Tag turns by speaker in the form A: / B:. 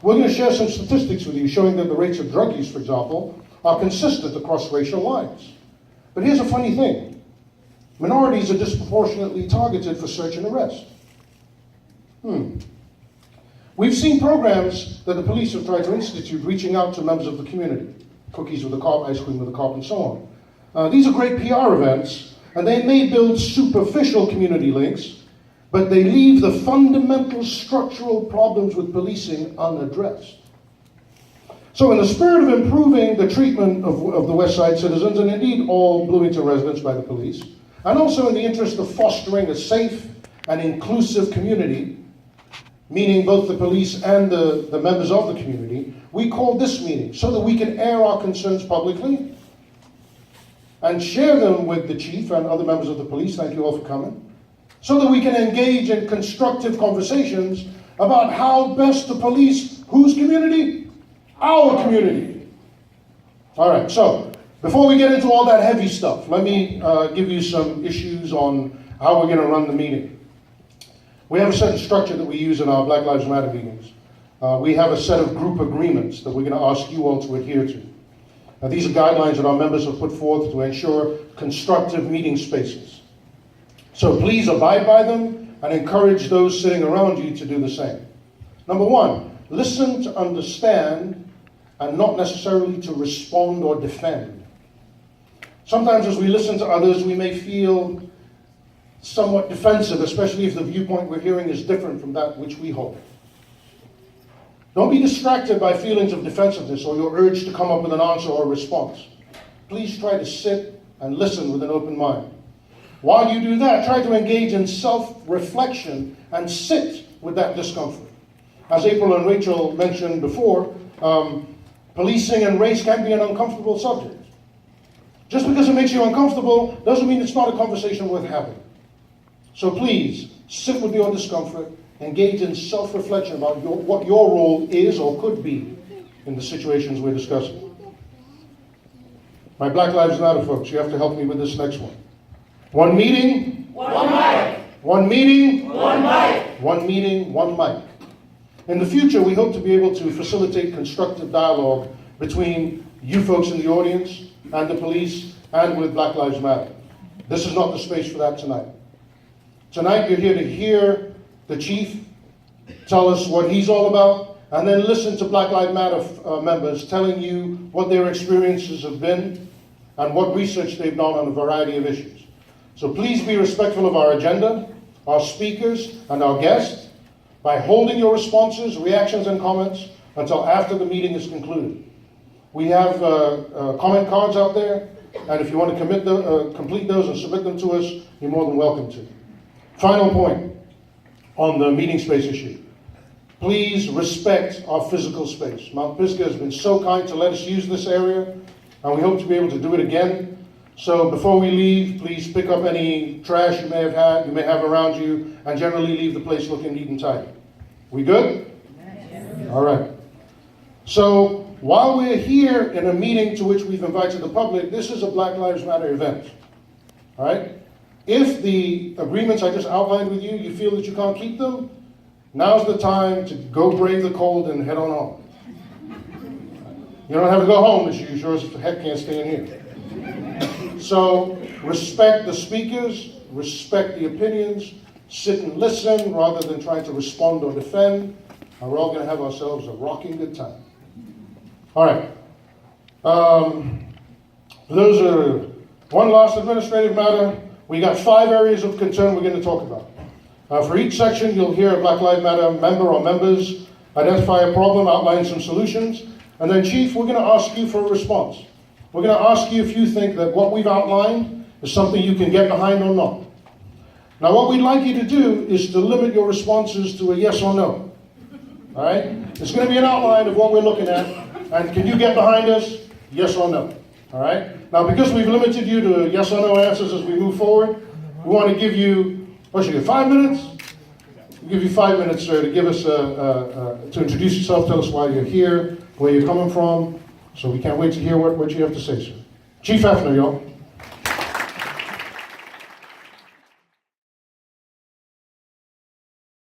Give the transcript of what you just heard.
A: We're going to share some statistics with you showing that the rates of drug use, for example, are consistent across racial lines. But here's a funny thing. Minorities are disproportionately targeted for search and arrest. We've seen programs that the police have tried to institute reaching out to members of the community. Cookies with a cop, ice cream with a cop, and so on. These are great PR events, and they may build superficial community links, but they leave the fundamental structural problems with policing unaddressed. So in the spirit of improving the treatment of the West Side citizens, and indeed all Bloomington residents by the police, and also in the interest of fostering a safe and inclusive community, meaning both the police and the members of the community, we called this meeting so that we can air our concerns publicly and share them with the chief and other members of the police. Thank you all for coming. So that we can engage in constructive conversations about how best to police whose community? Our community. All right, so before we get into all that heavy stuff, let me give you some issues on how we're going to run the meeting. We have a certain structure that we use in our Black Lives Matter meetings. We have a set of group agreements that we're going to ask you all to adhere to. These are guidelines that our members have put forth to ensure constructive meeting spaces. So please abide by them and encourage those sitting around you to do the same. Number one, listen to understand and not necessarily to respond or defend. Sometimes as we listen to others, we may feel somewhat defensive, especially if the viewpoint we're hearing is different from that which we hold. Don't be distracted by feelings of defensiveness or your urge to come up with an answer or a response. Please try to sit and listen with an open mind. While you do that, try to engage in self-reflection and sit with that discomfort. As April and Rachel mentioned before, policing and race can be an uncomfortable subject. Just because it makes you uncomfortable doesn't mean it's not a conversation worth having. So please, sit with your discomfort, engage in self-reflection about what your role is or could be in the situations we're discussing. My Black Lives Matter folks, you have to help me with this next one. One meeting,
B: one mic.
A: One meeting,
B: one mic.
A: One meeting, one mic. In the future, we hope to be able to facilitate constructive dialogue between you folks in the audience and the police and with Black Lives Matter. This is not the space for that tonight. Tonight, you're here to hear the chief tell us what he's all about, and then listen to Black Lives Matter members telling you what their experiences have been and what research they've done on a variety of issues. So please be respectful of our agenda, our speakers, and our guests by holding your responses, reactions, and comments until after the meeting is concluded. We have comment cards out there, and if you want to complete those and submit them to us, you're more than welcome to. Final point on the meeting space issue. Please respect our physical space. Mount Pisgah has been so kind to let us use this area, and we hope to be able to do it again. So before we leave, please pick up any trash you may have around you, and generally leave the place looking neat and tidy. We good? Yes. All right. So while we're here in a meeting to which we've invited the public, this is a Black Lives Matter event. All right? If the agreements I just outlined with you, you feel that you can't keep them, now's the time to go brave the cold and head on home. You don't have to go home, as you sure as heck can't stay in here. So respect the speakers, respect the opinions, sit and listen rather than trying to respond or defend, and we're all going to have ourselves a rocking good time. All right. Those are one last administrative matter. We got 5 areas of concern we're going to talk about. For each section, you'll hear a Black Lives Matter member or members identify a problem, outline some solutions, and then, Chief, we're going to ask you for a response. We're going to ask you if you think that what we've outlined is something you can get behind or not. Now, what we'd like you to do is to limit your responses to a yes or no. All right? It's going to be an outline of what we're looking at, and can you get behind us? Yes or no. All right? Now, because we've limited you to yes or no answers as we move forward, we want to give you, 5 minutes? We'll give you 5 minutes, sir, to give us to introduce yourself, tell us why you're here, where you're coming from. So we can't wait to hear what you have to say, sir. Chief Hefner, y'all.